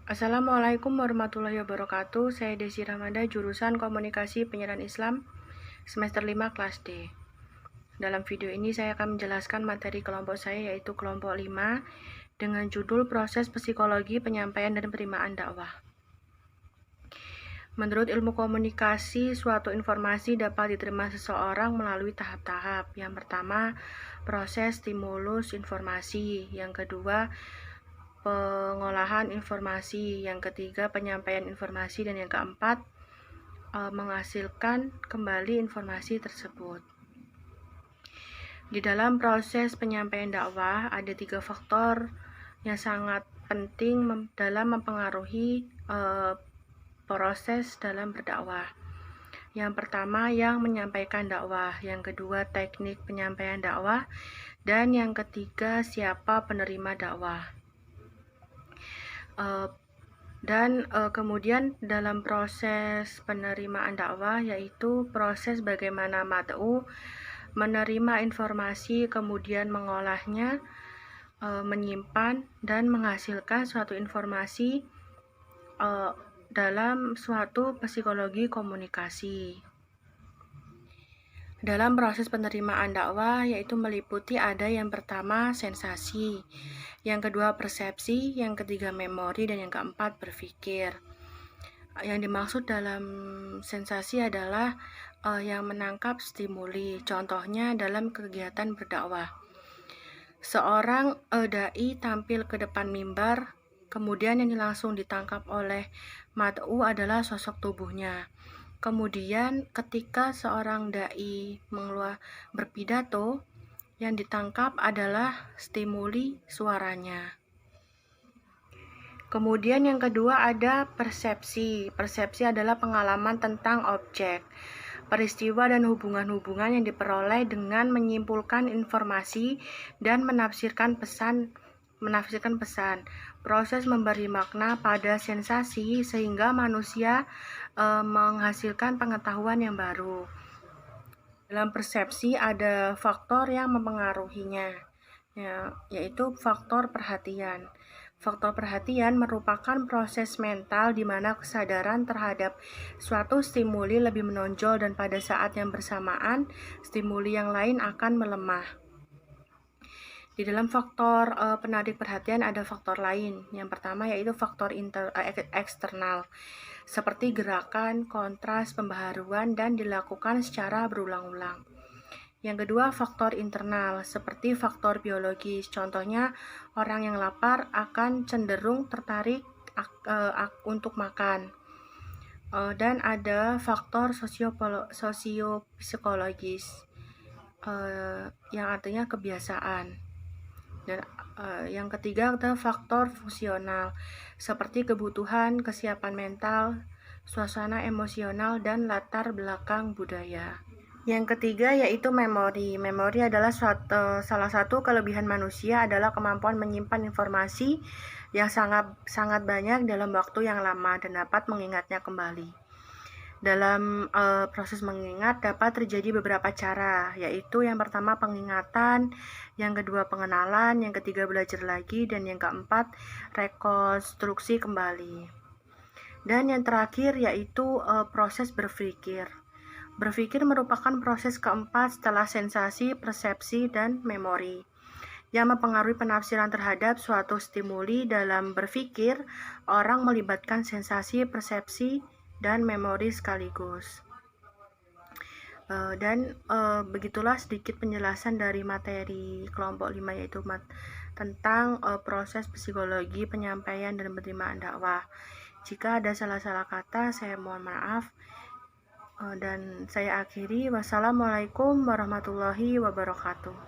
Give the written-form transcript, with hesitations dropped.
Assalamualaikum warahmatullahi wabarakatuh. Saya Desi Ramada, jurusan Komunikasi Penyiaran Islam, semester 5 kelas D. Dalam video ini saya akan menjelaskan materi kelompok saya, yaitu kelompok 5 dengan judul Proses Psikologi Penyampaian dan Penerimaan Dakwah. Menurut ilmu komunikasi, suatu informasi dapat diterima seseorang melalui tahap-tahap. Yang pertama, proses stimulus informasi. Yang kedua, pengolahan informasi. Yang ketiga, penyampaian informasi. Dan yang keempat, menghasilkan kembali informasi tersebut. Di dalam proses penyampaian dakwah, ada 3 faktor yang sangat penting dalam mempengaruhi proses dalam berdakwah. Yang pertama, yang menyampaikan dakwah. Yang kedua, teknik penyampaian dakwah. Dan yang ketiga, siapa penerima dakwah. Kemudian dalam proses penerimaan dakwah, yaitu proses bagaimana mad'u menerima informasi, kemudian mengolahnya, menyimpan dan menghasilkan suatu informasi dalam suatu psikologi komunikasi. Dalam proses penerimaan dakwah, yaitu meliputi ada yang pertama sensasi, yang kedua persepsi, yang ketiga memori, dan yang keempat berpikir. Yang dimaksud dalam sensasi adalah yang menangkap stimuli. Contohnya dalam kegiatan berdakwah, seorang dai tampil ke depan mimbar, kemudian yang langsung ditangkap oleh mad'u adalah sosok tubuhnya. Kemudian ketika seorang dai berpidato, yang ditangkap adalah stimuli suaranya. Kemudian yang kedua ada persepsi. Persepsi adalah pengalaman tentang objek, peristiwa dan hubungan-hubungan yang diperoleh dengan menyimpulkan informasi dan menafsirkan pesan. Proses memberi makna pada sensasi sehingga manusia menghasilkan pengetahuan yang baru. Dalam persepsi ada faktor yang mempengaruhinya, yaitu faktor perhatian. Faktor perhatian merupakan proses mental di mana kesadaran terhadap suatu stimuli lebih menonjol, dan pada saat yang bersamaan stimuli yang lain akan melemah. Di dalam faktor penarik perhatian ada faktor lain. Yang pertama yaitu faktor eksternal, seperti gerakan, kontras, pembaharuan, dan dilakukan secara berulang-ulang. Yang kedua, faktor internal, seperti faktor biologis. Contohnya, orang yang lapar akan cenderung tertarik untuk makan. Dan ada faktor sosiopsikologis, yang artinya kebiasaan. Dan yang ketiga adalah faktor fungsional, seperti kebutuhan, kesiapan mental, suasana emosional, dan latar belakang budaya. Yang ketiga yaitu memori. Memori adalah salah satu kelebihan manusia adalah kemampuan menyimpan informasi yang sangat banyak dalam waktu yang lama dan dapat mengingatnya kembali. Dalam proses mengingat dapat terjadi beberapa cara, yaitu yang pertama peningatan, yang kedua pengenalan, yang ketiga belajar lagi, dan yang keempat rekonstruksi kembali. Dan yang terakhir yaitu proses berpikir. Berpikir merupakan proses keempat setelah sensasi, persepsi, dan memori, yang mempengaruhi penafsiran terhadap suatu stimuli. Dalam berpikir, orang melibatkan sensasi, persepsi, dan memori sekaligus. Begitulah sedikit penjelasan dari materi kelompok 5, yaitu tentang proses psikologi penyampaian dan penerimaan dakwah. Jika ada salah-salah kata, saya mohon maaf. Dan saya akhiri. Wassalamualaikum warahmatullahi wabarakatuh.